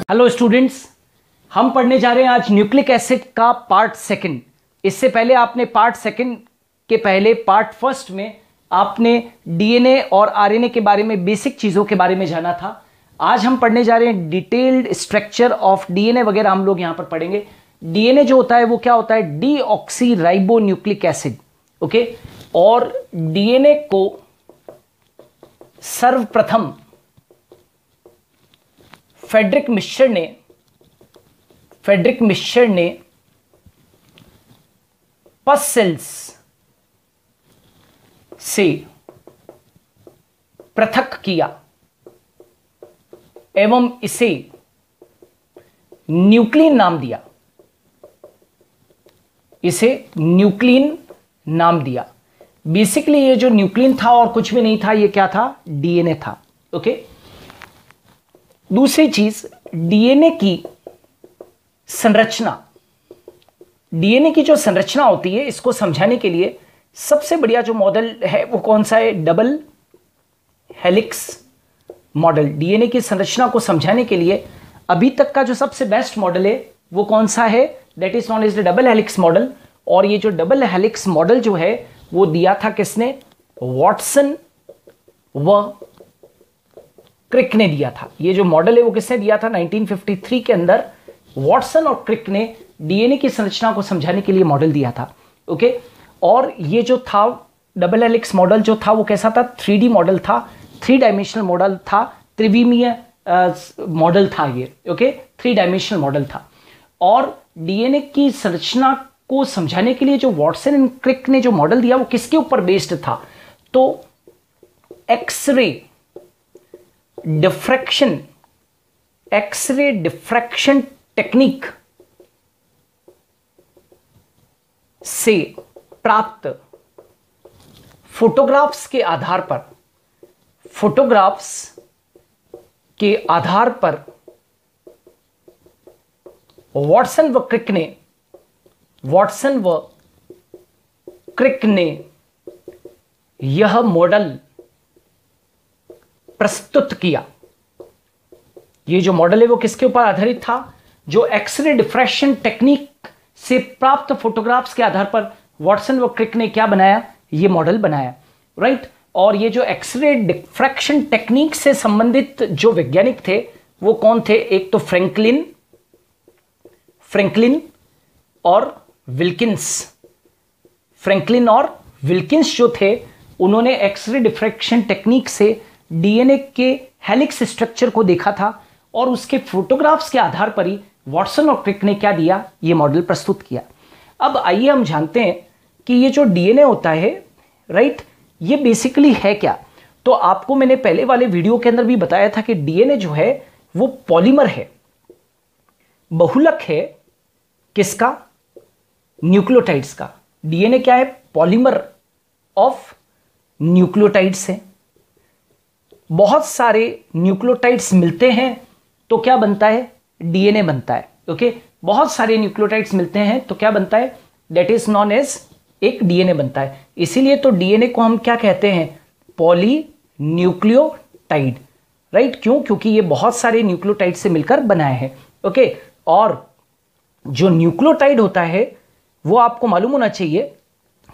Hello students, हम पढ़ने जा रहे हैं आज न्यूक्लिक एसिड का पार्ट सेकंड। इससे पहले आपने पार्ट सेकंड के पहले पार्ट फर्स्ट में आपने डीएनए और आरएनए के बारे में बेसिक चीज़ों के बारे में जाना था। आज हम पढ़ने जा रहे हैं डिटेल्ड स्ट्रक्चर ऑफ डीएनए वगैरह हम लोग यहां पर पढ़ेंगे। डीएनए जो होता है वो क्या होता है? Deoxy ribo nucleic acid. Okay, और डीएनए को सर्वप्रथम फ्रेडरिक मिश्र ने पस सेल्स से पृथक किया एवं इसे न्यूक्लिन नाम दिया। बेसिकली ये जो न्यूक्लिन था और कुछ भी नहीं था, ये क्या था? डीएनए था। ओके, दूसरी चीज, डीएनए की संरचना। डीएनए की जो संरचना होती है, इसको समझाने के लिए सबसे बढ़िया जो मॉडल है वो कौन सा है? Double helix model. डीएनए की संरचना को समझाने के लिए अभी तक का जो सबसे बेस्ट मॉडल है वो कौन सा है? That is known as the double helix model. और ये जो डबल हेलिक्स मॉडल जो है वो दिया था किसने? वॉटसन व क्रिक ने दिया था। ये जो मॉडल है वो किसने दिया था? 1953 के अंदर वॉटसन और क्रिक ने डीएनए की संरचना को समझाने के लिए मॉडल दिया था। ओके, और ये जो था डबल हेलिक्स मॉडल जो था वो कैसा था? 3D मॉडल था, 3 डायमेंशनल मॉडल था, त्रिविमीय मॉडल था ये। ओके, 3 डायमेंशनल मॉडल था। और डीएनए की संरचना को समझाने के लिए जो वॉटसन एंड क्रिक ने जो मॉडल दिया वो किसके ऊपर बेस्ड था? तो एक्सरे डिफ्रैक्शन टेक्निक से प्राप्त फोटोग्राफ्स के आधार पर वॉटसन व क्रिक ने यह मॉडल प्रस्तुत किया। ये जो मॉडल है वो किसके ऊपर आधारित था? जो एक्सरे डिफ्रैक्शन टेक्निक से प्राप्त फोटोग्राफ्स के आधार पर वॉटसन व क्रिक ने क्या बनाया? ये मॉडल बनाया, राइट। और ये जो एक्सरे डिफ्रैक्शन टेक्निक से संबंधित जो वैज्ञानिक थे वो कौन थे? एक तो फ्रैंकलिन और विल्किंस जो थे, उन्होंने एक्सरे डिफ्रैक्शन टेक्निक से डीएनए के हेलिक्स स्ट्रक्चर को देखा था और उसके फोटोग्राफ्स के आधार पर ही वॉटसन और क्रिक ने क्या दिया? ये मॉडल प्रस्तुत किया। अब आइए हम जानते हैं कि ये जो डीएनए होता है, राइट, ये बेसिकली है क्या? तो आपको मैंने पहले वाले वीडियो के अंदर भी बताया था कि डीएनए जो है वो पॉलीमर है, बहुलक है। किसका? न्यूक्लियोटाइड्स का। डीएनए क्या है? पॉलीमर ऑफ न्यूक्लियोटाइड्स है। बहुत सारे न्यूक्लियोटाइड्स मिलते हैं तो क्या बनता है? डीएनए बनता है। ओके, बहुत सारे न्यूक्लियोटाइड्स मिलते हैं तो क्या बनता है? दैट इज नॉन एज एक डीएनए बनता है। इसीलिए तो डीएनए को हम क्या कहते हैं? Polynucleotide, right. क्यों? क्योंकि ये बहुत सारे न्यूक्लियोटाइड से मिलकर बनाए हैं। ओके, और जो न्यूक्लियोटाइड होता है वो आपको मालूम होना चाहिए,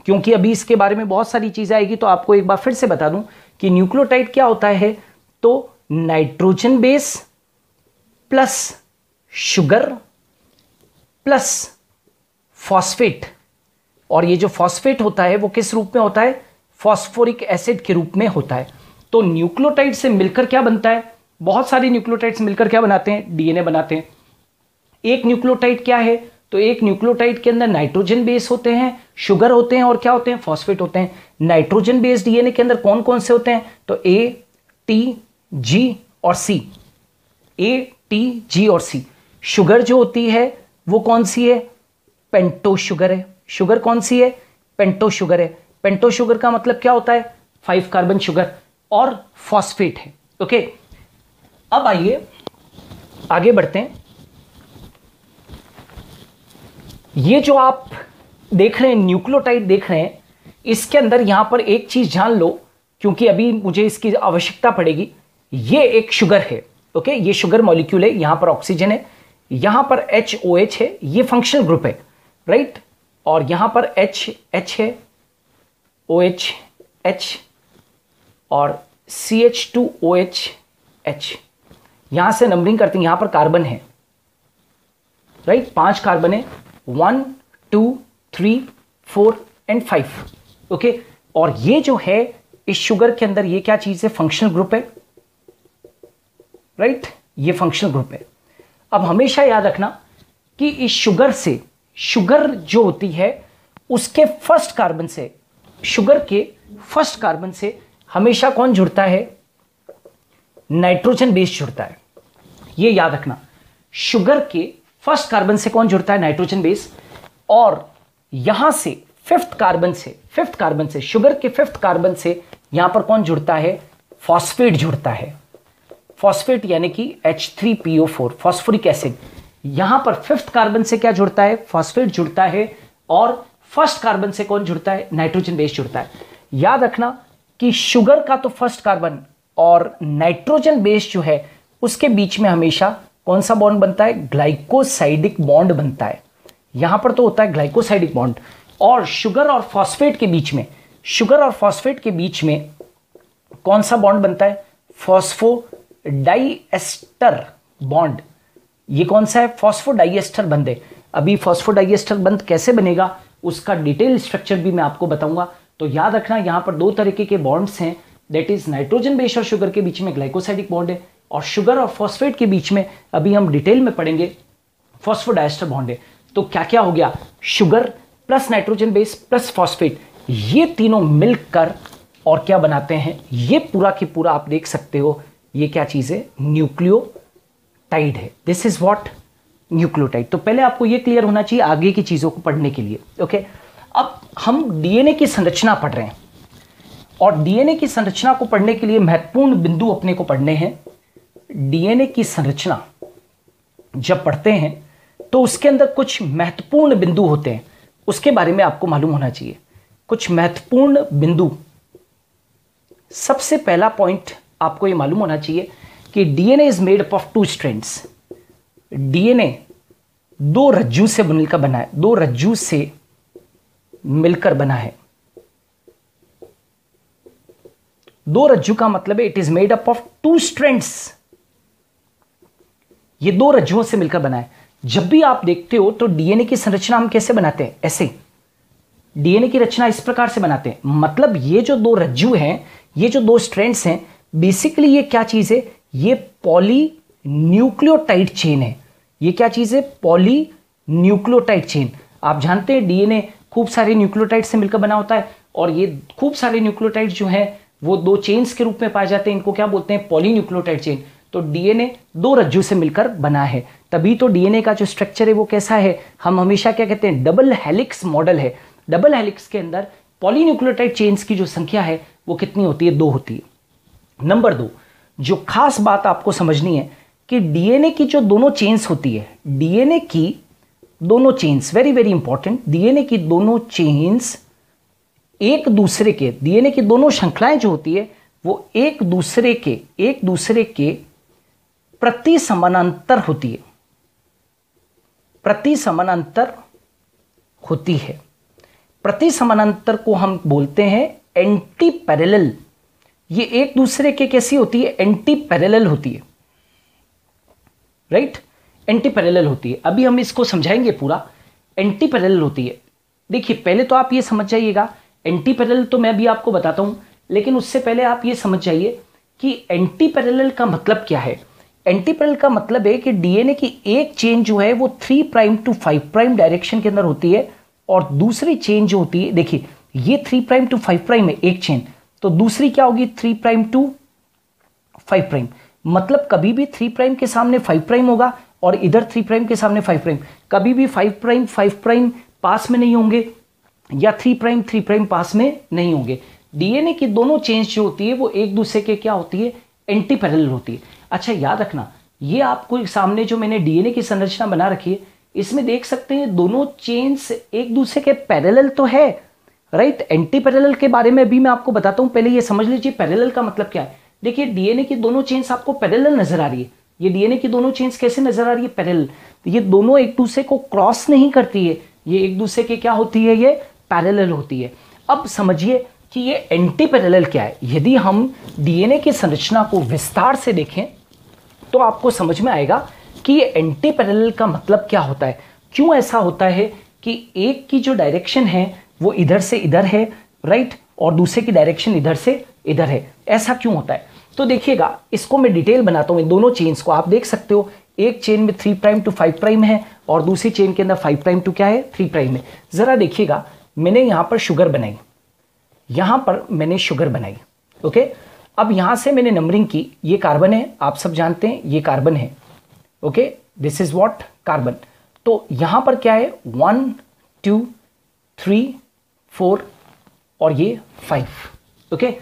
क्योंकि अभी इसके बारे में बहुत सारी चीजें आएगी, तो आपको एक बार फिर से बता दूं कि न्यूक्लियोटाइड क्या होता है। तो nitrogen base plus sugar plus phosphate, और ये जो फॉस्फेट होता है वो किस रूप में होता है? फॉस्फोरिक एसिड के रूप में होता है। तो न्यूक्लियोटाइड से मिलकर क्या बनता है? बहुत सारे न्यूक्लियोटाइड्स मिलकर क्या बनाते हैं? डीएनए बनाते हैं। एक न्यूक्लियोटाइड क्या है? तो एक न्यूक्लियोटाइड के अंदर नाइट्रोजन बेस होते हैं, शुगर होते हैं और क्या होते हैं? फॉस्फेट होते हैं। नाइट्रोजन बेस्ड डीएनए के अंदर कौन कौन से होते हैं? तो ए, टी, जी और सी। ए, टी, जी और सी। शुगर जो होती है वो कौन सी है? पेंटो शुगर है। शुगर कौन सी है? पेंटो शुगर है। पेंटो शुगर का मतलब क्या होता है? 5 कार्बन शुगर। और फॉस्फेट है। ओके, अब आइए आगे बढ़ते हैं। ये जो आप देख रहे हैं, न्यूक्लियोटाइड देख रहे हैं, इसके अंदर यहां पर एक चीज जान लो, क्योंकि अभी मुझे इसकी आवश्यकता पड़ेगी। ये एक शुगर है, ओके, ये शुगर मॉलिक्यूल है, यहां पर ऑक्सीजन है, यहां पर HOH है, ये फंक्शनल ग्रुप है, राइट, और यहां पर H है, OH H और CH2OH H। यहां से नंबरिंग करते हैं, यहां पर कार्बन है, राइट, 5 कार्बन है, 1 2 3 4 एंड 5, ओके। और ये जो है इस शुगर के अंदर ये क्या चीज है, फंक्शनल ग्रुप है, राइट, ये फंक्शनल ग्रुप है। अब हमेशा याद रखना कि इस शुगर से, शुगर जो होती है उसके फर्स्ट कार्बन से, शुगर के फर्स्ट कार्बन से हमेशा कौन जुड़ता है, नाइट्रोजन बेस जुड़ता है। ये याद रखना, शुगर के फर्स्ट कार्बन से कौन जुड़ता है, नाइट्रोजन बेस, और यहां से फिफ्थ कार्बन से शुगर के फिफ्थ कार्बन से यहां पर कौन जुड़ता है, फॉस्फेट जुड़ता है। फॉस्फेट यानी कि H3PO4, फॉस्फोरिक एसिड। यहां पर फिफ्थ कार्बन से क्या जुड़ता है, फॉस्फेट जुड़ता है, और फर्स्ट कार्बन से कौन जुड़ता है, नाइट्रोजन बेस जुड़ता है। याद रखना कि शुगर का तो फर्स्ट कार्बन और नाइट्रोजन बेस जो है उसके बीच में हमेशा कौन सा बॉन्ड बनता है, ग्लाइकोसाइडिक बॉन्ड बनता है। यहां पर तो होता है ग्लाइकोसाइडिक बॉन्ड, और शुगर और फॉस्फेट के बीच में, शुगर और फॉस्फेट के बीच में कौन सा बॉन्ड बनता है, फॉस्फोडाइएस्टर बॉन्ड। ये कौन सा है, फॉस्फोडाइएस्टर बंद है। अभी फॉस्फोडाइएस्टर बंद कैसे बनेगा उसका डिटेल स्ट्रक्चर भी मैं आपको बताऊंगा। तो याद रखना यहां पर 2 तरीके के बॉन्ड्स हैं, दैट इज नाइट्रोजन बेस और शुगर के बीच में ग्लाइकोसाइडिक बॉन्ड है, और शुगर और फॉस्फेट के बीच में अभी हम डिटेल में पढ़ेंगे फॉस्फोडाइएस्टर बॉन्ड है। तो क्या क्या हो गया, sugar plus nitrogen base plus phosphate, ये तीनों मिलकर और क्या बनाते हैं, ये पूरा की पूरा आप देख सकते हो, ये क्या चीज है, न्यूक्लियोटाइड है। This is what, nucleotide. तो पहले आपको ये क्लियर होना चाहिए आगे की चीजों को पढ़ने के लिए, ओके। अब हम डीएनए की संरचना पढ़ रहे हैं, और डीएनए की संरचना को पढ़ने के लिए महत्वपूर्ण बिंदु अपने को पढ़ने हैं। डीएनए की संरचना जब पढ़ते हैं तो उसके अंदर कुछ महत्वपूर्ण बिंदु होते हैं, उसके बारे में आपको मालूम होना चाहिए। कुछ महत्वपूर्ण बिंदु, सबसे पहला पॉइंट आपको यह मालूम होना चाहिए कि DNA is made up of 2 strands. DNA 2 रज्जू से मिलकर बना है, 2 रज्जू से मिलकर बना है। 2 रज्जू का मतलब है it is made up of 2 strands. ये 2 रज्जुओं से मिलकर बना है। जब भी आप देखते हो तो डीएनए की संरचना हम कैसे बनाते हैं, ऐसे डीएनए की रचना इस प्रकार से बनाते हैं। मतलब ये जो 2 रज्जू हैं, ये जो 2 स्ट्रैंड्स हैं, बेसिकली ये क्या चीज है, ये पॉली न्यूक्लियोटाइड चेन है। ये क्या चीज है, पॉली न्यूक्लियोटाइड चेन। आप जानते हैं डीएनए खूब सारे न्यूक्लियोटाइड से मिलकर बना होता है, और ये खूब सारे न्यूक्लियोटाइड जो हैं वो 2 चेन्स के रूप में पाए जाते हैं। इनको क्या बोलते हैं, पॉली न्यूक्लियोटाइड चेन। तो डीएनए 2 रज्जू से मिलकर बना है, तभी तो डीएनए का जो स्ट्रक्चर है वो कैसा है, हम हमेशा क्या कहते हैं, डबल हेलिक्स मॉडल है। डबल हेलिक्स के अंदर पॉलीन्यूक्लियोटाइड चेन्स की जो संख्या है वो कितनी होती है, 2 होती है। नंबर 2, जो खास बात आपको समझनी है कि डीएनए की जो दोनों चेन्स होती है, डीएनए की दोनों chains, very very important, DNA की दोनों चेन्स एक दूसरे के, डीएनए की दोनों श्रृंखलाएं जो होती है वो एक दूसरे के प्रति समानांतर होती है, प्रति समानांतर होती है। प्रति समानांतर को हम बोलते हैं एंटी पैरेलल। ये एक दूसरे के कैसी होती है, एंटी पैरेलल होती है, राइट, एंटी पैरेलल होती है। अभी हम इसको समझाएंगे पूरा, एंटी पैरेलल होती है। देखिए पहले तो आप ये समझ जाइएगा, एंटी पैरेलल तो मैं भी आपको बताता हूं, लेकिन उससे पहले आप ये समझ जाइए कि एंटी पैरेलल का मतलब क्या है। एंटी पैरेलल का मतलब है कि डीएनए की एक चेन जो है वो 3 प्राइम टू 5 प्राइम डायरेक्शन के अंदर होती है, और दूसरी चेन जो होती है, देखिए ये 3 प्राइम टू 5 प्राइम है एक चेन, तो दूसरी क्या होगी, 3 प्राइम टू 5 प्राइम। मतलब कभी भी 3 प्राइम के सामने 5 प्राइम होगा, और इधर 3 प्राइम के सामने 5 प्राइम। कभी भी 5 प्राइम पास में नहीं होंगे, या 3 प्राइम पास में नहीं होंगे। डीएनए की दोनों चेन्स जो होती है वो एक दूसरे के क्या होती है, एंटी पैरेलल होती है। अच्छा याद रखना, ये आपको सामने जो मैंने डीएनए की संरचना बना रखी है, इसमें देख सकते हैं दोनों चेन्स एक दूसरे के पैरेलल तो है, राइट। एंटी पैरेलल के बारे में भी मैं आपको बताता हूं, पहले ये समझ लीजिए पैरेलल का मतलब क्या है। देखिए डीएनए की दोनों चेन्स आपको पैरेलल नजर आ रही है, ये डीएनए की दोनों चेन्स कैसे नजर आ रही है, पैरेलल। तो ये दोनों एक दूसरे को क्रॉस नहीं करती है, ये एक दूसरे के क्या होती है, ये पैरेलल होती है। अब समझिए कि ये एंटी पैरेलल क्या है। यदि हम डीएनए की संरचना को विस्तार से देखें तो आपको समझ में आएगा कि ये एंटी पैरेलल का मतलब क्या होता है। क्यों ऐसा होता है कि एक की जो डायरेक्शन है वो इधर से इधर है, राइट, और दूसरे की डायरेक्शन इधर से इधर है, ऐसा क्यों होता है। तो देखिएगा, इसको मैं डिटेल बनाता हूं, इन दोनों चेन्स को आप देख सकते हो। एक चेन में 3 प्राइम टू 5 प्राइम है और दूसरी चेन के अंदर 5 प्राइम टू क्या है, 3 प्राइम है। जरा देखिएगा, मैंने यहां पर शुगर बनाई, यहां पर मैंने शुगर बनाई, ओके। अब यहां से मैंने नंबरिंग की, ये कार्बन है, आप सब जानते हैं ये कार्बन है, okay, this is what, carbon. तो यहां पर क्या है, 1 2 3 4 और ये 5, ओके।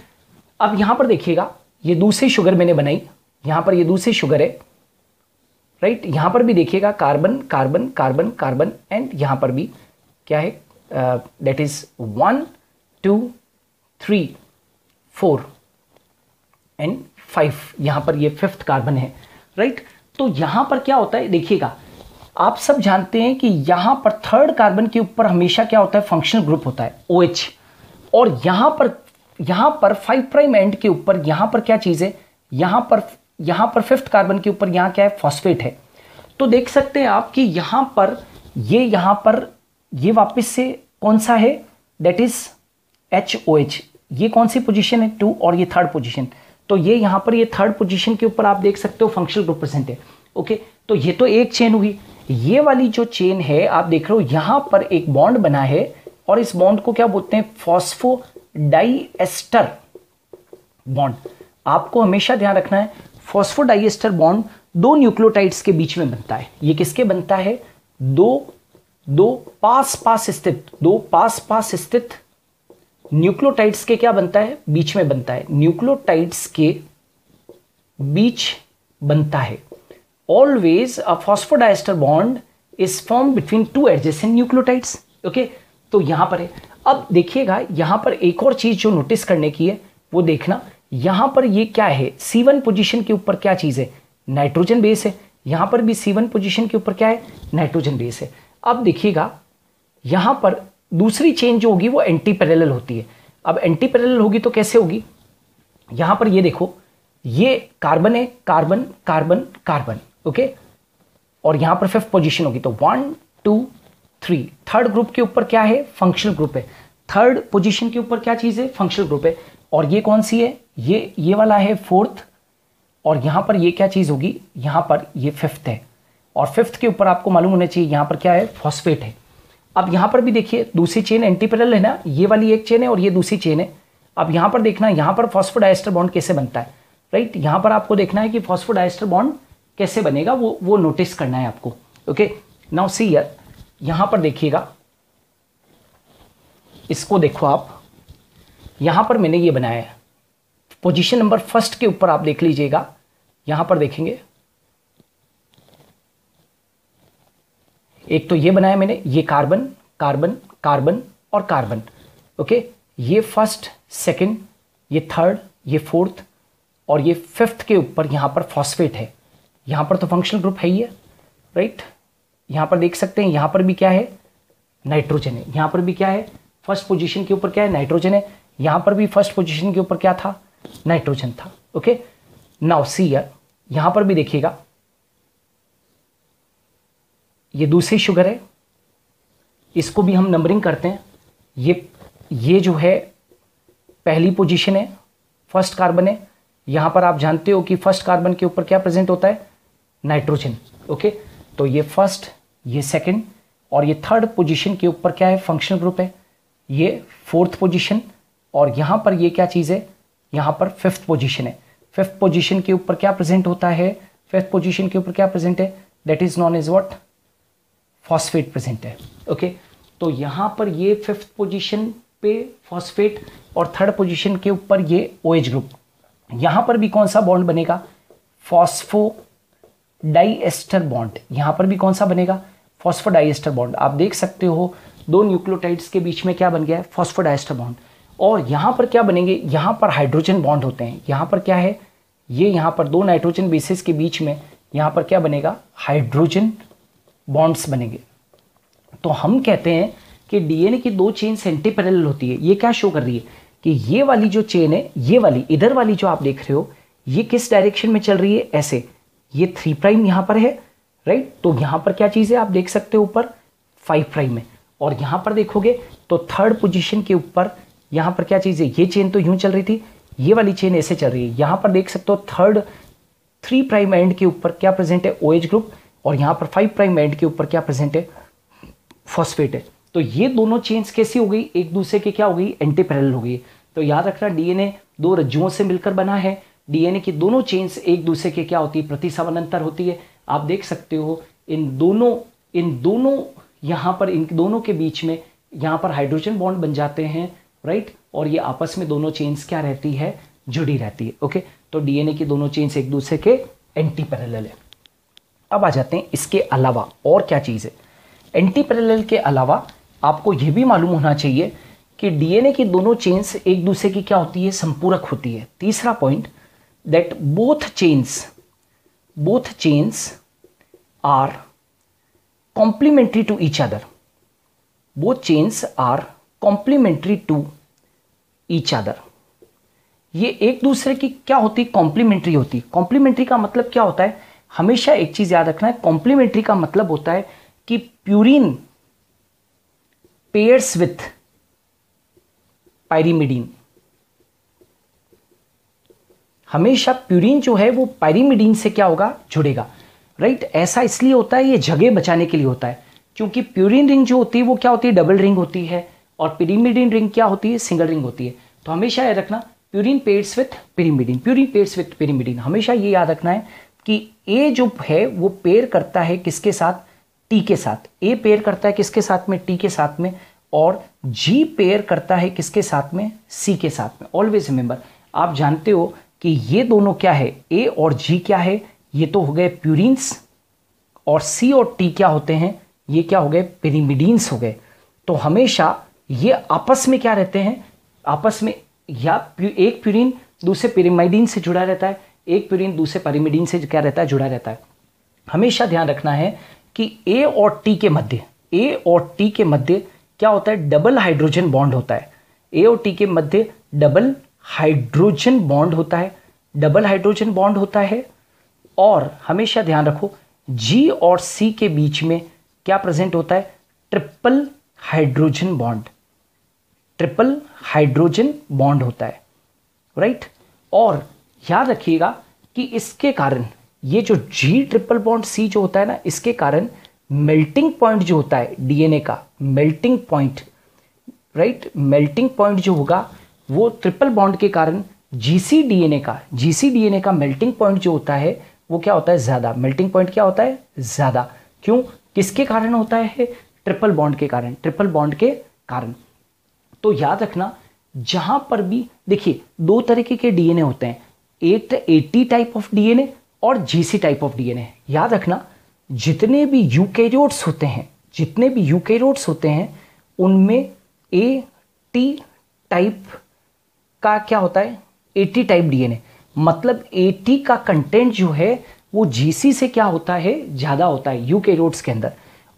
अब यहां पर देखिएगा, ये दूसरी शुगर मैंने बनाई, यहां पर ये दूसरी शुगर है, राइट। यहां पर भी देखिएगा carbon carbon carbon carbon, and यहां पर भी क्या है, दैट इज 1 2 3 4 एंड 5, यहां पर ये 5th कार्बन है, राइट। तो यहां पर क्या होता है, देखिएगा, आप सब जानते हैं कि यहां पर 3rd कार्बन के ऊपर हमेशा क्या होता है, फंक्शनल ग्रुप होता है OH, और यहां पर 5 प्राइम एंड के ऊपर यहां पर क्या चीज है, यहां पर 5th कार्बन के ऊपर यहां क्या है, फॉस्फेट है। तो देख सकते हैं आप कि यहां पर ये वापस से कौन सा है, दैट इज HOH। ये कौन सी पोजीशन है, 2, और ये 3rd पोजीशन। तो ये यहां पर ये 3rd पोजीशन के ऊपर आप देख सकते हो फंक्शनल ग्रुप प्रेजेंट है, ओके। तो ये तो एक चेन हुई। ये वाली जो चेन है आप देख रहे हो, यहां पर एक बॉन्ड बना है और इस बॉन्ड को क्या बोलते हैं, फॉस्फोडाइएस्टर बॉन्ड। आपको हमेशा ध्यान रखना है, फॉस्फोडाइएस्टर बॉन्ड 2 न्यूक्लियोटाइड्स के बीच में बनता है। ये किसके बनता है, दो पास पास स्थित न्यूक्लियोटाइड्स के क्या बनता है, बीच में बनता है, न्यूक्लियोटाइड्स के बीच बनता है। Always a phosphodiester bond is form between 2 adjacent nucleotides, okay. तो यहां पर है। अब देखिएगा, यहां पर एक और चीज जो नोटिस करने की है वो देखना, यहां पर ये क्या है, C1 पोजीशन के ऊपर क्या चीज है, नाइट्रोजन बेस है। यहां पर भी C1 पोजीशन के ऊपर क्या है, नाइट्रोजन बेस है। अब देखिएगा, यहां पर दूसरी चेन जो होगी वो एंटी पैरेलल होती है। अब एंटी पैरेलल होगी तो कैसे होगी, यहां पर ये देखो, ये कार्बन है, कार्बन कार्बन कार्बन, ओके, और यहां पर 5th पोजीशन होगी। तो 1 2 3, 3rd ग्रुप के ऊपर क्या है, फंक्शनल ग्रुप है। 3rd पोजीशन के ऊपर क्या चीज है, फंक्शनल ग्रुप है। और ये कौन सी है, ये वाला है 4th, और यहां पर ये क्या चीज होगी, यहां पर ये 5th है, और 5th के ऊपर आपको मालूम होना चाहिए यहां पर क्या है, फॉस्फेट है। अब यहां पर भी देखिए, दूसरी चेन एंटी पैरेलल है ना, ये वाली एक चेन है और ये दूसरी चेन है। अब यहां पर देखना, यहां पर फॉस्फोडाइएस्टर बॉन्ड कैसे बनता है, राइट। यहां पर आपको देखना है कि फॉस्फोडाइएस्टर बॉन्ड कैसे बनेगा, वो नोटिस करना है आपको, ओके। नाउ सी हियर, यहां पर देखिएगा, इसको देखो आप, यहां पर मैंने ये बनाया है पोजीशन नंबर 1st के ऊपर, आप देख लीजिएगा, यहां पर देखेंगे, एक तो ये बनाया मैंने, ये कार्बन कार्बन कार्बन और कार्बन, ओके। ये 1st 2nd, ये 3rd, ये 4th, और ये 5th के ऊपर यहां पर फॉस्फेट है। यहां पर तो फंक्शनल ग्रुप है ही है, राइट। यहां पर देख सकते हैं, यहां पर भी क्या है, नाइट्रोजन है। यहां पर भी क्या है, 1st पोजीशन के ऊपर क्या है, नाइट्रोजन है। यहां पर भी 1st पोजीशन के ऊपर क्या था, नाइट्रोजन था, ओके। नाउ सी हियर, यहां पर भी देखिएगा, ये दूसरी शुगर है, इसको भी हम नंबरिंग करते हैं। ये जो है पहली पोजीशन है, 1st कार्बन है। यहां पर आप जानते हो कि 1st कार्बन के ऊपर क्या प्रेजेंट होता है, नाइट्रोजन, ओके। तो ये 1st, ये 2nd, और ये 3rd पोजीशन के ऊपर क्या है, फंक्शनल ग्रुप है। ये 4th पोजीशन, और यहां पर ये क्या चीज है, यहां पर 5th पोजीशन है। 5th पोजीशन के ऊपर क्या प्रेजेंट होता है, 5th पोजीशन के ऊपर क्या प्रेजेंट है, that is known as what, phosphate present है, ओके। तो यहां पर ये 5th पोजीशन पे फॉस्फेट और 3rd पोजीशन के ऊपर ये OH ग्रुप। यहां पर भी कौन सा बॉन्ड बनेगा, फॉस्फोडाइएस्टर बॉन्ड। यहां पर भी कौन सा बनेगा, फॉस्फोडाइएस्टर बॉन्ड। आप देख सकते हो 2 न्यूक्लियोटाइड्स के बीच में क्या बन गया है, फॉस्फोडाइएस्टर बॉन्ड। और यहां पर क्या बनेंगे, यहां पर हाइड्रोजन बॉन्ड होते हैं। यहां पर क्या है, ये यहां पर 2 नाइट्रोजन बेसिस के बीच में यहां पर क्या बनेगा, हाइड्रोजन बॉन्ड्स बनेंगे। तो हम कहते हैं कि डीएनए की दो चेन एंटी पैरेलल होती है। ये क्या शो कर रही है कि ये वाली जो चेन है, ये वाली इधर वाली जो आप देख रहे हो, ये किस डायरेक्शन में चल रही है, ऐसे। ये 3 प्राइम यहां पर है, राइट। तो यहां पर क्या चीज है आप देख सकते हो, ऊपर 5 प्राइम में। और यहां पर देखोगे तो थर्ड पोजीशन के ऊपर यहां पर क्या चीज है, ये चेन तो यूं चल रही थी, ये वाली चेन ऐसे चल रही है। यहां पर देख सकते हो थर्ड 3 प्राइम एंड के ऊपर क्या प्रेजेंट है, OH ग्रुप। और यहां पर 5 प्राइम एंड के ऊपर क्या प्रेजेंट है, फॉस्फेट है। तो ये दोनों चेन्स कैसी हो गई, एक दूसरे के क्या हो गई, एंटी पैरेलल हो गई। तो याद रखना डीएनए दो रज्जुओं से मिलकर बना है। डीएनए की दोनों चेन्स एक दूसरे के क्या होती है, प्रति समानांतर होती है। आप देख सकते हो इन दोनों यहाँ पर इन दोनों के बीच में यहाँ पर हाइड्रोजन बॉन्ड बन जाते हैं, राइट। और ये आपस में दोनों चेन्स क्या रहती है, जुड़ी रहती है। ओके, तो डीएनए की दोनों चेन्स एक दूसरे के एंटी पैरेलल है। अब आ जाते हैं इसके अलावा और क्या चीज़ है। एंटी पैरेलल के अलावा आपको यह भी मालूम होना चाहिए कि डीएनए की दोनों चेन्स एक दूसरे की क्या होती है, संपूरक होती है। तीसरा point, that both chains are complementary to each other. Both chains are complementary to each other. ये एक दूसरे की क्या होती, कॉम्प्लीमेंट्री होती। कॉम्प्लीमेंट्री का मतलब क्या होता है, हमेशा एक चीज याद रखना है, कॉम्प्लीमेंट्री का मतलब होता है कि प्यूरिन पेयर्स विथ पायरिमिडीन। हमेशा प्यूरिन जो है वो पायरिमिडीन से क्या होगा, जुड़ेगा, राइट। ऐसा इसलिए होता है, ये जगह बचाने के लिए होता है, क्योंकि प्यूरिन रिंग जो होती है वो क्या होती है, डबल रिंग होती है, और पिरिमिडीन रिंग क्या होती है, सिंगल रिंग होती है। तो हमेशा याद रखना purine pairs with pyrimidine, purine pairs with pyrimidine. हमेशा ये याद रखना है कि ए जो है वो पेयर करता है किसके साथ, टी के साथ। ए पेयर करता है किसके साथ में, टी के साथ में। और जी पेयर करता है किसके साथ में, सी के साथ में। ऑलवेज रिमेंबर, आप जानते हो कि ये दोनों क्या है, ए और जी क्या है, ये तो हो गए प्यूरिन्स, और सी और टी क्या होते हैं, ये क्या हो गए, पिरिमिडीन्स हो गए। तो हमेशा ये आपस में क्या रहते हैं, आपस में या एक प्यूरिन दूसरे पिरिमिडीन से जुड़ा रहता है, एक प्यूरिन दूसरे पिरिमिडीन से क्या रहता है, जुड़ा रहता है। हमेशा ध्यान रखना है कि ए और टी के मध्य क्या होता है, डबल हाइड्रोजन बॉन्ड होता है। ए और टी के मध्य डबल हाइड्रोजन बॉन्ड होता है, डबल हाइड्रोजन बॉन्ड होता है। और हमेशा ध्यान रखो जी और सी के बीच में क्या प्रेजेंट होता है, triple hydrogen bond, triple hydrogen bond होता है, राइट। और याद रखिएगा कि इसके कारण ये जो जी ट्रिपल बॉन्ड सी जो होता है ना, इसके कारण मेल्टिंग पॉइंट जो होता है डीएनए का, melting point, right, melting point जो होगा वो ट्रिपल बॉन्ड के कारण जीसी डीएनए का मेल्टिंग पॉइंट जो होता है वो क्या होता है, ज्यादा। मेल्टिंग पॉइंट क्या होता है, ज्यादा। क्यों, किसके कारण होता है, ट्रिपल बॉन्ड के कारण, ट्रिपल बॉन्ड के कारण। तो याद रखना जहां पर भी देखिए दो तरीके के डीएनए होते हैं, एक एटी टाइप ऑफ डीएनए और जीसी टाइप ऑफ डीएनए। याद रखना जितने भी यूकैरियोट्स होते हैं उनमें एटी टाइप का क्या होता है, एटी टाइप डीएनए, मतलब एटी का कंटेंट जो है वो जीसी से क्या होता है, ज्यादा होता है यूकैरियोट्स के अंदर।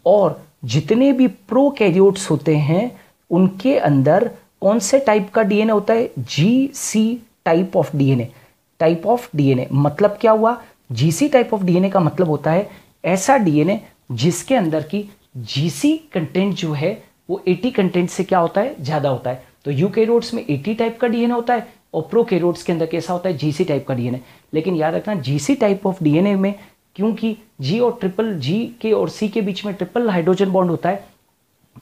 और जितने भी प्रोकैरियोट्स होते हैं उनके अंदर कौन से टाइप का डीएनए होता है, जीसी टाइप ऑफ डीएनए। मतलब क्या हुआ, जीसी टाइप ऑफ डीएनए का मतलब होता है ऐसा डीएनए जिसके अंदर की जीसी कंटेंट जो है वो 80 कंटेंट से क्या होता है, ज्यादा होता है। तो यूकैरियोट्स में 80 टाइप का डीएनए होता है और प्रोकैरियोट्स के अंदर कैसा होता है, जीसी टाइप का डीएनए। लेकिन याद रखना जीसी टाइप ऑफ डीएनए में क्योंकि जी और ट्रिपल जी के और सी के बीच में ट्रिपल हाइड्रोजन बॉन्ड होता है,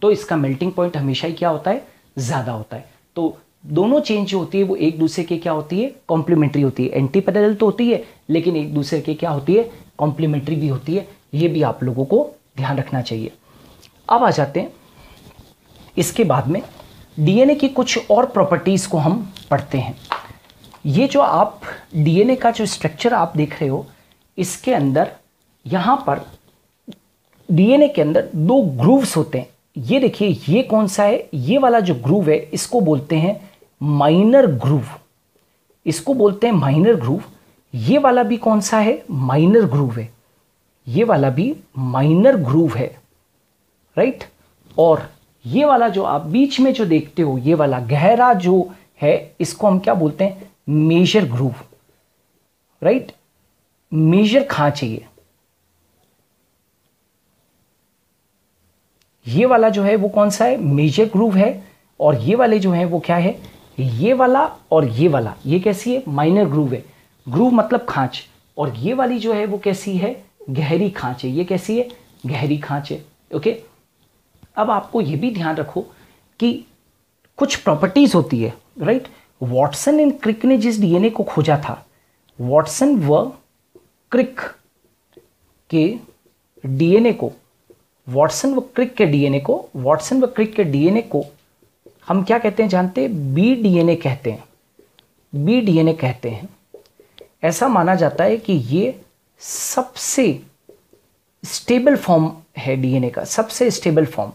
तो इसका मेल्टिंग पॉइंट हमेशा ही क्या होता है, ज्यादा होता है। तो दोनों चेंज जो होती है वो एक दूसरे के क्या होती है, कॉम्प्लीमेंट्री होती है। एंटी पैरेलल तो होती है लेकिन एक दूसरे के क्या होती है, कॉम्प्लीमेंट्री भी होती है। ये भी आप लोगों को ध्यान रखना चाहिए। अब आ जाते हैं इसके बाद में डीएनए की कुछ और प्रॉपर्टीज को हम पढ़ते हैं। ये जो आप डीएनए का जो स्ट्रक्चर आप देख रहे हो, इसके अंदर यहां पर डीएनए के अंदर दो ग्रूव्स होते हैं। ये देखिए ये कौन सा है, ये वाला जो ग्रूव है इसको बोलते हैं माइनर ग्रूव, इसको बोलते हैं माइनर ग्रूव। ये वाला भी कौन सा है, माइनर ग्रूव है। ये वाला भी माइनर ग्रूव है, राइट। और ये वाला जो आप बीच में जो देखते हो, ये वाला गहरा जो है, इसको हम क्या बोलते हैं, मेजर ग्रूव, राइट। मेजर खांच है ये वाला जो है वो कौन सा है, मेजर ग्रूव है। और ये वाले जो है वो क्या है, ये वाला और ये वाला, ये कैसी है, माइनर ग्रूव है। ग्रूव मतलब खांच। और ये वाली जो है वो कैसी है, गहरी खांच है। ये कैसी है, गहरी खांच है। ओके, अब आपको ये भी ध्यान रखो कि कुछ प्रॉपर्टीज होती है, राइट। वॉटसन एंड क्रिक ने जिस डीएनए को खोजा था, वॉटसन व क्रिक के डीएनए को, वॉटसन व क्रिक के डीएनए को हम क्या कहते हैं जानते हैं, बी डीएनए कहते हैं। बी डीएनए कहते हैं। ऐसा माना जाता है कि ये सबसे स्टेबल फॉर्म है डीएनए का, सबसे स्टेबल फॉर्म।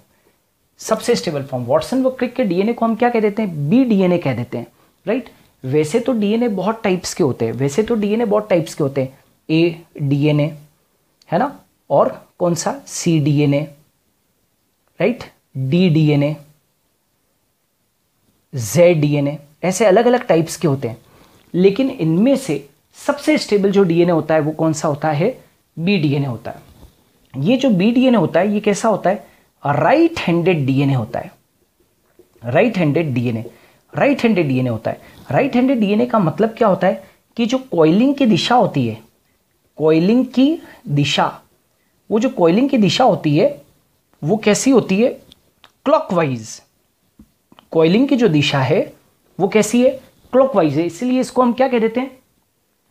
वॉटसन व क्रिक के डीएनए को हम क्या कह देते हैं, बी डीएनए कह देते हैं, राइट। वैसे तो डीएनए बहुत टाइप्स के होते हैं, ए डीएनए है ना, और कौन सा, C DNA, right, D DNA, Z DNA, ऐसे अलग अलग टाइप्स के होते हैं। लेकिन इनमें से सबसे स्टेबल जो डीएनए होता है वो कौन सा होता है, बी डीएनए होता है। ये जो बी डीएनए होता है ये कैसा होता है, राइट हैंडेड डीएनए होता है। राइट हैंडेड डीएनए होता है। राइट हैंडेड डीएनए का मतलब क्या होता है कि जो कॉइलिंग की दिशा होती है, वो जो कॉइलिंग की दिशा होती है वो कैसी होती है, क्लॉकवाइज। कॉइलिंग की जो दिशा है वो कैसी है, क्लॉकवाइज है। इसलिए इसको हम क्या कह देते हैं,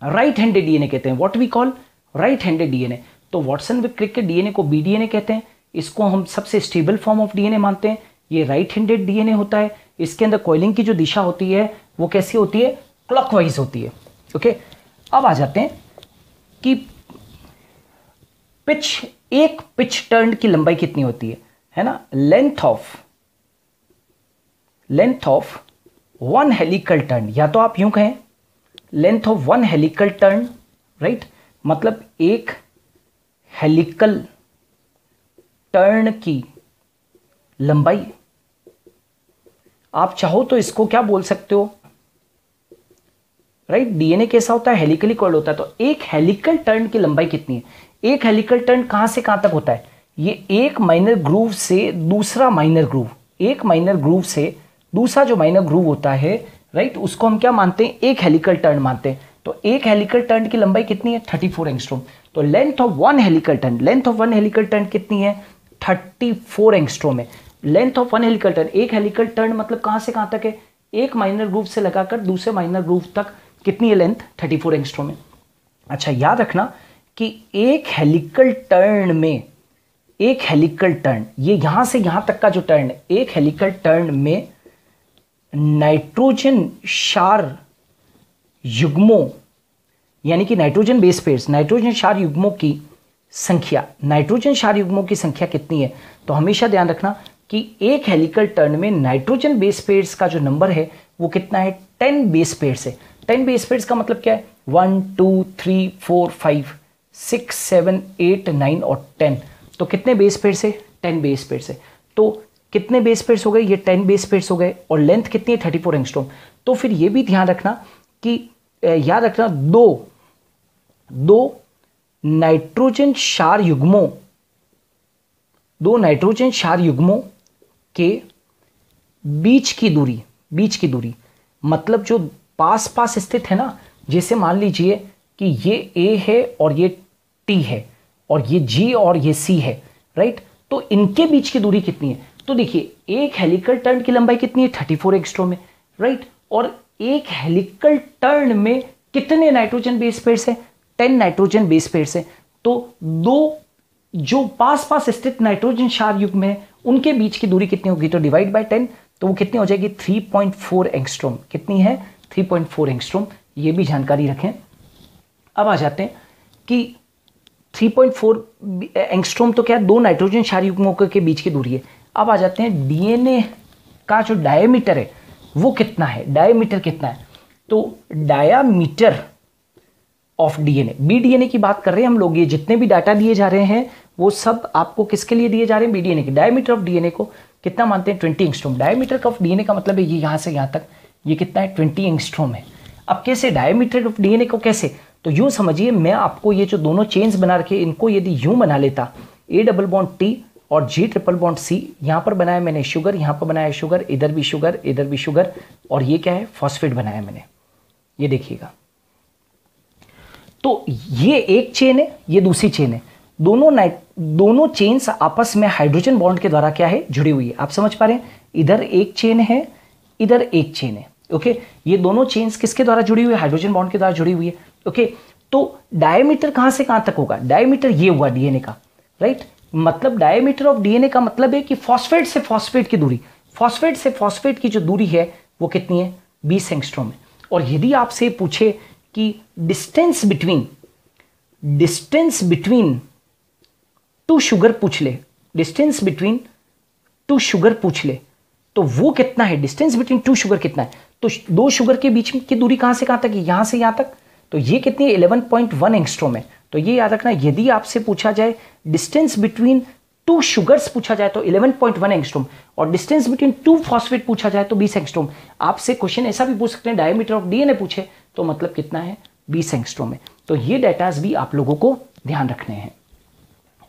राइट हैंडेड डीएनए कहते हैं। What we call right handed DNA. तो वॉटसन व क्रिक के डीएनए को बी डीएनए कहते हैं। इसको हम सबसे स्टेबल फॉर्म ऑफ डीएनए मानते हैं। ये राइट हैंडेड डीएनए होता है। इसके अंदर कॉइलिंग की जो दिशा होती है वो कैसी होती है, क्लॉकवाइज होती है। ओके, अब आ जाते हैं कि एक पिच टर्न की लंबाई कितनी होती है ना। Length of one helical turn, या तो आप यूं कहें length of one helical turn, right, मतलब एक हेलिकल टर्न की लंबाई। आप चाहो तो इसको क्या बोल सकते हो, राइट, डीएनए कैसा होता है, हेलिकली कॉइल्ड होता है। तो एक हेलिकल टर्न की लंबाई कितनी है, एक हेलिकल टर्न कहां से कहां तक होता है, ये एक माइनर ग्रूव से दूसरा माइनर ग्रूव, एक माइनर ग्रूव से दूसरा जो माइनर ग्रूव होता है, राइट, उसको हम क्या मानते हैं, एक हेलिकल टर्न मानते हैं। तो एक हेलिकल टर्न की लंबाई कितनी है, 34 एंगस्ट्रॉम। तो length of one helical turn कितनी है, 34 एंगस्ट्रॉम है। Length of one helical turn, एक हेलिकल टर्न मतलब कहां से कहां तक है, एक माइनर ग्रूव से लगाकर दूसरे माइनर ग्रूव तक कितनी है लेंथ, 34 एंगस्ट्रॉम है। अच्छा, याद रखना कि एक हेलिकल टर्न, ये यहां से यहां तक का जो टर्न है, एक हेलिकल टर्न में नाइट्रोजन क्षार युग्मों, यानी कि नाइट्रोजन बेस पेयर्स, नाइट्रोजन क्षार युग्मों की संख्या कितनी है। तो हमेशा ध्यान रखना कि एक हेलिकल टर्न में नाइट्रोजन बेस पेयर्स का जो नंबर है वो कितना है, 10 बेस पेयर्स है। 10 बेस पेयर्स का मतलब क्या है, 1 2 3 4 5 6 7 8 9 और 10। तो कितने बेस पेयर्स है, 10 बेस पेयर्स है। तो कितने बेस पेयर्स हो गए, ये 10 बेस पेयर्स हो गए। और लेंथ कितनी है, 34 एंगस्ट्रॉम। तो फिर ये भी ध्यान रखना कि याद रखना, दो नाइट्रोजन क्षार युग्मों के बीच की दूरी मतलब जो पास पास स्थित है ना, जैसे मान लीजिए कि ये ए है और ये टी है और ये जी और ये सी है, राइट। तो इनके बीच की दूरी कितनी है, तो देखिए एक हेलिकल टर्न की लंबाई कितनी है, 34 एंगस्ट्रॉम में, राइट। और एक हेलिकल टर्न में कितने नाइट्रोजन बेस पेयर्स है, 10 नाइट्रोजन बेस पेयर्स है। तो दो जो पास पास स्थित नाइट्रोजन क्षार युग्म है उनके बीच की दूरी कितनी होगी, तो डिवाइड बाय 10, तो वो कितनी हो जाएगी, 3.4 एंगस्ट्रॉम। कितनी है, 3.4 एंगस्ट्रॉम। ये भी जानकारी रखें। अब आ जाते हैं कि 3.4 एंगस्ट्रॉम तो क्या है, दो नाइट्रोजन क्षार युग्मों के बीच की दूरी है। अब आ जाते हैं डीएनए का जो डायमीटर है वो कितना है, डायमीटर कितना है। तो डायमीटर ऑफ डीएनए। बीडीएनए की बात कर रहे हैं हम लोग। ये जितने भी डाटा दिए जा रहे हैं वो सब आपको किसके लिए दिए जा रहे हैं? बीडीएनए के। डायमीटर ऑफ डीएनए को कितना मानते हैं? 20 एंगस्ट्रॉम। डायमीटर ऑफ डीएनए का मतलब है ये यहाँ से यहाँ तक ये कितना है? 20 एंगस्ट्रॉम है। अब कैसे डायमीटर ऑफ डीएनए को कैसे? तो यूं समझिए, मैं आपको ये जो दोनों चेन्स बना रखे इनको यदि यूं बना लेता, ए डबल बॉन्ड टी और जी ट्रिपल बॉन्ड सी, यहां पर बनाया मैंने शुगर, यहां पर बनाया शुगर, इधर भी शुगर, इधर भी शुगर, और ये क्या है? फॉस्फेट बनाया मैंने। ये देखिएगा, तो ये एक चेन है, ये दूसरी चेन है। दोनों चेन्स आपस में हाइड्रोजन बॉन्ड के द्वारा क्या है? जुड़ी हुई है। आप समझ पा रहे हैं? इधर एक चेन है, इधर एक चेन है। ओके, ये दोनों चेन्स किसके द्वारा जुड़ी हुई है? हाइड्रोजन बॉन्ड के द्वारा जुड़ी हुई है। ओके, तो डायमीटर कहां से कहां तक होगा? डायमीटर ये हुआ डीएनए का, राइट? मतलब डायमीटर ऑफ डीएनए का मतलब है कि फॉस्फेट से फॉस्फेट की दूरी, फॉस्फेट से फॉस्फेट की जो दूरी है वो कितनी है? 20 एंगस्ट्रॉम है। और यदि आपसे पूछे कि डिस्टेंस बिटवीन टू शुगर पूछ ले, डिस्टेंस बिटवीन टू शुगर पूछ ले, तो वो कितना है? डिस्टेंस बिटवीन टू शुगर कितना है? तो दो शुगर के बीच की दूरी कहां से कहां तक है? यहां से यहां तक। तो ये कितनी है? 11.1 एंगस्ट्रॉम है। तो ये याद रखना, यदि आपसे पूछा जाए डिस्टेंस बिटवीन टू शुगर्स पूछा जाए तो 11.1 एंगस्ट्रॉम, और डिस्टेंस बिटवीन टू फॉस्फेट पूछा जाए तो 20 एंगस्ट्रॉम। आपसे क्वेश्चन ऐसा भी पूछ सकते हैं, डायमीटर ऑफ डीएनए पूछे तो मतलब कितना है? 20 एंगस्ट्रॉम है। तो ये डेटाज भी आप लोगों को ध्यान रखने हैं,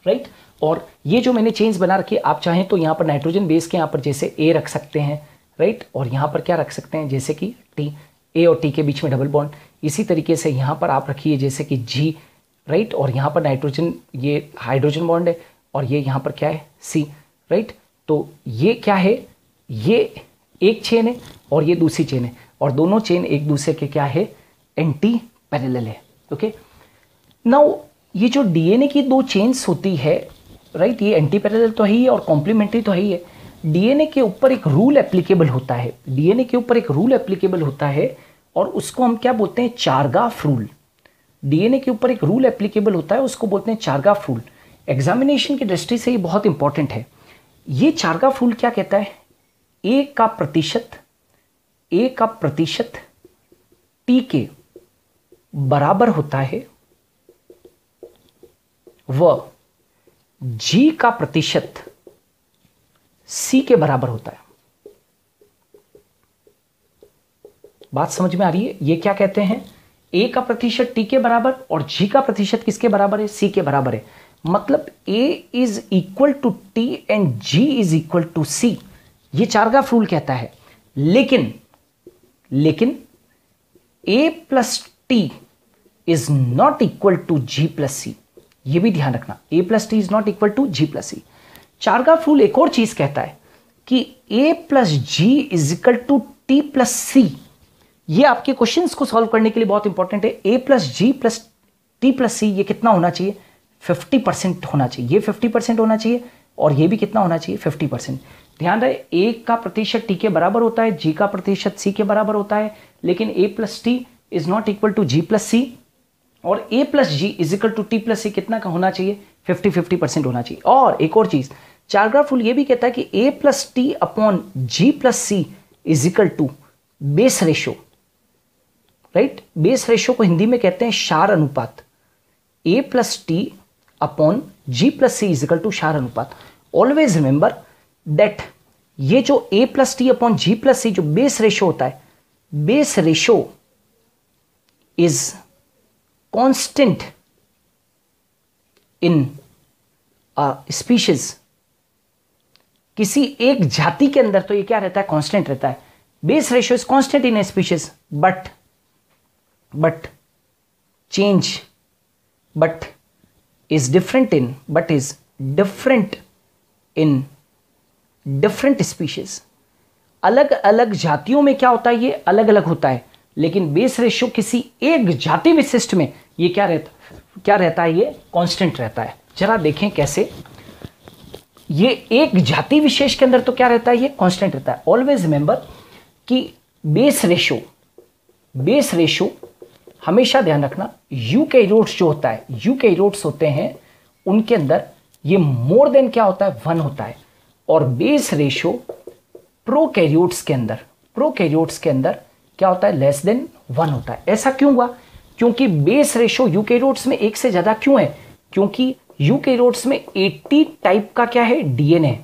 राइट? और ये जो मैंने चेन्स बना रखी है, आप चाहें तो यहाँ पर नाइट्रोजन बेस के यहाँ पर जैसे ए रख सकते हैं, राइट? और यहाँ पर क्या रख सकते हैं? जैसे कि टी, ए और टी के बीच में डबल बॉन्ड। इसी तरीके से यहाँ पर आप रखिए जैसे कि जी, राइट? और यहाँ पर नाइट्रोजन, ये हाइड्रोजन बॉन्ड है, और ये यहाँ पर क्या है? सी, राइट? तो ये क्या है? ये एक चेन है और ये दूसरी चेन है, और दोनों चेन एक दूसरे के क्या है? एंटी पैरेलल है। ओके, नाउ ये जो डीएनए की दो चेन्स होती है, राइट, ये एंटी पैरेलल तो है ही और कॉम्प्लीमेंट्री तो है ही है। डीएनए के ऊपर एक रूल एप्लीकेबल होता है, डीएनए के ऊपर एक रूल एप्लीकेबल होता है, और उसको हम क्या बोलते हैं? चारगाफ रूल। डीएनए के ऊपर एक रूल एप्लीकेबल होता है, उसको बोलते हैं चारगाफ रूल। एग्जामिनेशन की दृष्टि से ये बहुत इंपॉर्टेंट है। ये चारगाफ रूल क्या कहता है? ए का प्रतिशत टी के बराबर होता है व जी का प्रतिशत सी के बराबर होता है। बात समझ में आ रही है? ये क्या कहते हैं? ए का प्रतिशत टी के बराबर और जी का प्रतिशत किसके बराबर है? सी के बराबर है। मतलब A is equal to T and G is equal to C, ये चारगाफ रूल कहता है। लेकिन A plus T is not equal to G plus C, ये भी ध्यान रखना, A plus T is not equal to G plus C. Chargaff rule एक और चीज कहता है कि A plus G is equal to T plus C. ये आपके क्वेश्चंस को सॉल्व करने के लिए बहुत इंपॉर्टेंट है। ए प्लस जी प्लस टी प्लस सी, ये कितना होना चाहिए? 50% होना चाहिए। ये 50% होना चाहिए, और ये भी कितना होना चाहिए? 50%। ध्यान रहे, ए का प्रतिशत टी के बराबर होता है, जी का प्रतिशत सी के बराबर होता है, लेकिन A plus T is not equal to G plus C, और A plus G is equal to T plus C कितना का होना चाहिए? 50% होना चाहिए। और एक और चीज, चारग्राफ रूल ये भी कहता है कि A plus T upon G plus C is equal to base ratio, right? Base ratio को हिंदी में कहते हैं क्षार अनुपात। A plus T upon G plus C is equal to क्षार अनुपात। ऑलवेज रिमेंबर दैट ये जो A plus T upon G plus C जो बेस रेशो होता है, base ratio is constant in species. किसी एक जाति के अंदर तो ये क्या रहता है? कांस्टेंट रहता है। Base ratio is constant in A species but is different in different species। अलग अलग जातियों में क्या होता है? ये अलग अलग होता है, लेकिन बेस रेशियो किसी एक जाति विशिष्ट में ये क्या रहता है? ये कांस्टेंट रहता है। जरा देखें कैसे। ये एक जाति विशेष के अंदर तो क्या रहता है? ये कांस्टेंट रहता है। ऑलवेज रिमेंबर कि बेस रेशियो हमेशा ध्यान रखना, यूकैरियोट्स जो होता है, यूकैरियोट्स होते हैं उनके अंदर ये मोर देन क्या होता है? 1 होता है। और बेस रेशियो प्रोकैरियोट्स के अंदर क्या होता है? लेस देन 1 होता है। ऐसा क्यों हुआ? क्योंकि बेस रेशो यूकैरियोट्स में 1 से ज्यादा क्यों है? क्योंकि यूकैरियोट्स में 80 टाइप का क्या है? डीएनए,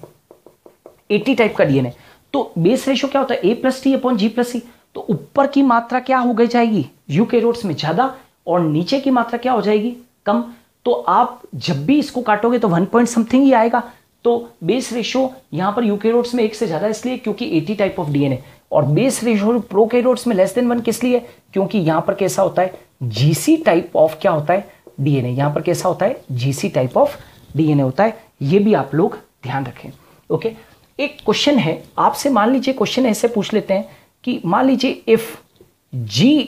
80 टाइप का डीएनए। तो बेस रेशो क्या होता है? A+T/G+C। तो ऊपर की मात्रा क्या हो गई जाएगी? यूकैरियोट्स में ज्यादा, और नीचे की मात्रा क्या हो जाएगी? कम। तो आप जब भी इसको काटोगे तो 1 पॉइंट समथिंग ही आएगा। तो बेस रेशो यहां पर यूकैरियोट्स में 1 से ज्यादा इसलिए क्योंकि 80 टाइप ऑफ डीएनए, और बेस रेशो प्रोकैरियोट्स में लेस देन 1 किस लिए? क्योंकि यहां पर कैसा होता है? जीसी टाइप ऑफ क्या होता है? डीएनए। यहां पर कैसा होता है? जीसी टाइप ऑफ डीएनए होता है। ये भी आप लोग ध्यान रखें। ओके, एक क्वेश्चन है आपसे, मान लीजिए क्वेश्चन ऐसे पूछ लेते हैं कि मान लीजिए if G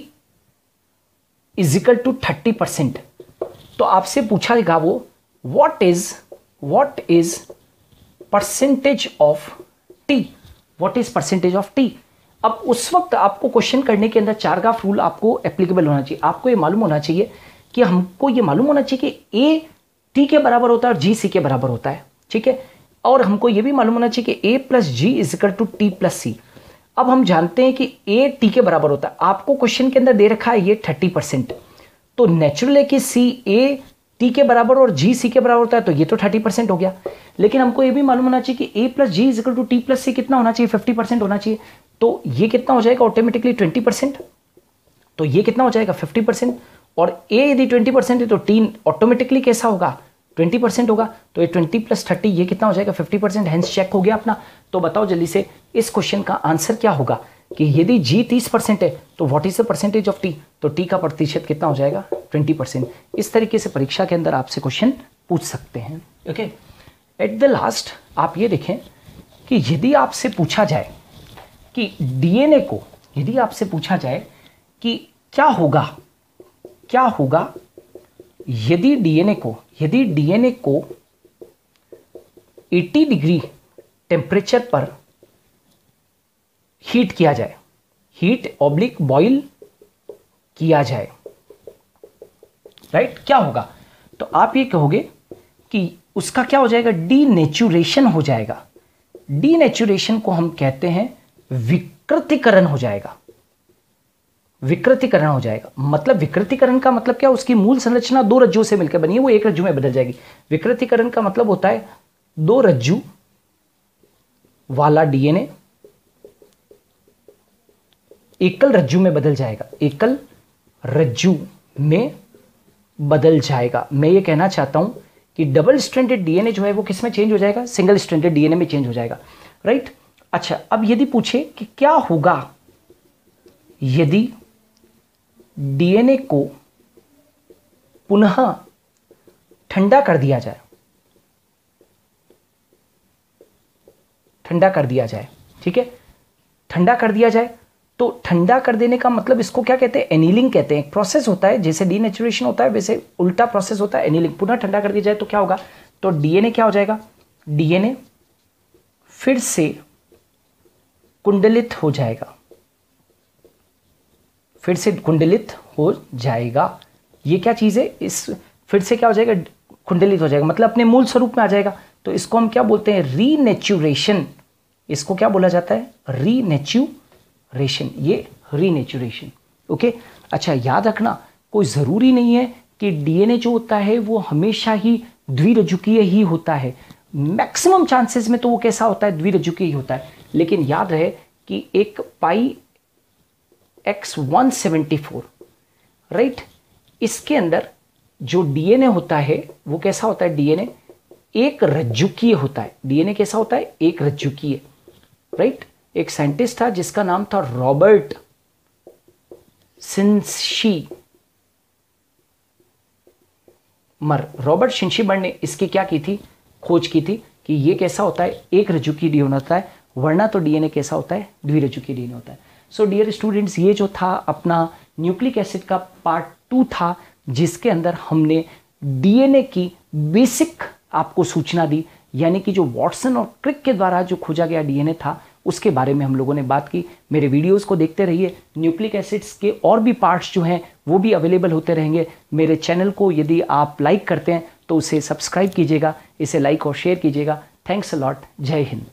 is equal to 30%, तो आपसे पूछा गया वो what is percentage of T, what is percentage of T। अब उस वक्त आपको क्वेश्चन करने के अंदर चारगाफ रूल आपको एप्लीकेबल होना चाहिए। आपको ये मालूम होना चाहिए कि हमको ये मालूम होना चाहिए कि A T के बराबर होता है और G C के बराबर होता है, ठीक है। और हमको ये भी मालूम होना चाहिए कि A+G is equal to T+C। अब हम जानते हैं कि A T के बराबर होता है। आपको क्वेश्चन के अंदर दे रखा है ये 30%, तो नेचुरल है कि C A T के बराबर और G C के बराबर होता है, तो ये तो 30% हो गया। लेकिन हमको ये भी मालूम होना चाहिए कि A+G is equal to T+C कितना होना चाहिए? 50% होना चाहिए। तो ये कितना हो जाएगा? ऑटोमेटिकली 20%। तो ये कितना हो जाएगा? 50%। और A यदि 20% है तो T ऑटोमेटिकली कैसा होगा? 20% होगा। तो ये 20 + 30 ये कितना हो जाएगा? 50%। हेंस चेक हो गया अपना। तो बताओ जल्दी से इस क्वेश्चन का आंसर क्या होगा कि यदि G 30% है तो what is the percentage of T? तो T का प्रतिशत कितना हो जाएगा? 20%। इस तरीके से परीक्षा के अंदर आपसे क्वेश्चन पूछ सकते हैं। ओके, एट द लास्ट आप ये देखें कि यदि आपसे पूछा जाए कि डीएनए को, यदि आपसे पूछा जाए कि क्या होगा यदि डीएनए को 80 डिग्री टेम्परेचर पर हीट किया जाए, हीट/बॉयल किया जाए, राइट? क्या होगा? तो आप ये कहोगे कि उसका क्या हो जाएगा? डीनेचुरेशन हो जाएगा। डीनेचुरेशन को हम कहते हैं विकृतीकरण हो जाएगा। विकृतीकरण हो जाएगा मतलब, विकृतीकरण का मतलब क्या? उसकी मूल संरचना 2 रज्जुओं से मिलकर बनी है, वो 1 रज्जु में बदल जाएगी। विकृतीकरण का मतलब होता है 2 रज्जु वाला डीएनए एकल रज्जु में बदल जाएगा, एकल रज्जु में बदल जाएगा। मैं ये कहना चाहता हूं कि डबल स्ट्रैंडेड डीएनए जो है वो किस में चेंज हो जाएगा? सिंगल स्ट्रैंडेड डीएनए में चेंज हो जाएगा, राइट? अच्छा, अब यदि पूछे कि क्या होगा यदि डीएनए को पुनः ठंडा कर दिया जाए, ठंडा कर दिया जाए, ठीक है, ठंडा कर दिया जाए, तो ठंडा कर देने का मतलब इसको क्या कहते हैं? एनीलिंग कहते हैं। एक प्रोसेस होता है, जैसे डीनेचुरेशन होता है वैसे उल्टा प्रोसेस होता है एनीलिंग। पुनः ठंडा कर दिया जाए तो क्या होगा? तो डीएनए क्या हो जाएगा? डीएनए फिर से कुंडलित हो जाएगा, फिर से कुंडलित हो जाएगा। ये क्या चीज है? इस फिर से क्या हो जाएगा? कुंडलित हो जाएगा, मतलब अपने मूल स्वरूप में आ जाएगा। तो इसको हम क्या बोलते हैं? रीनेचुरेशन। इसको क्या बोला जाता है? रीनेचुरेशन। ये रीनेचुरेशन। ओके, अच्छा याद रखना, कोई जरूरी नहीं है कि डीएनए जो होता है वो हमेशा ही द्विरज्जुकीय ही होता है। मैक्सिमम चांसेस में तो वो कैसा होता है? द्विरज्जुकीय ही होता है। लेकिन याद रहे कि एक पाई X174, राइट, इसके अंदर जो डीएनए होता है वो कैसा होता है? डीएनए एक रज्जुकीय होता है। डीएनए कैसा होता है? एक रज्जुकीय, राइट। एक साइंटिस्ट था जिसका नाम था रॉबर्ट शिंशीमर। रॉबर्ट शिंशीमर ने इसकी क्या की थी? खोज की थी कि ये कैसा होता है? एक रज्जुकीय डीएनए होता है, वरना तो डीएनए कैसा होता है? द्विरज्जुकीय डीएनए होता है। सो डियर स्टूडेंट्स, ये जो था अपना न्यूक्लिक एसिड का पार्ट 2 था, जिसके अंदर हमने डीएनए की बेसिक आपको सूचना दी, यानी कि जो वाटसन और क्रिक के द्वारा जो खोजा गया डीएनए था उसके बारे में हम लोगों ने बात की। मेरे वीडियोस को देखते रहिए, न्यूक्लिक एसिड्स के और भी पार्ट्स जो हैं वो भी अवेलेबल होते रहेंगे। मेरे चैनल को यदि आप लाइक करते हैं तो उसे सब्सक्राइब कीजिएगा, इसे लाइक और शेयर कीजिएगा। Thanks a lot. जय हिंद।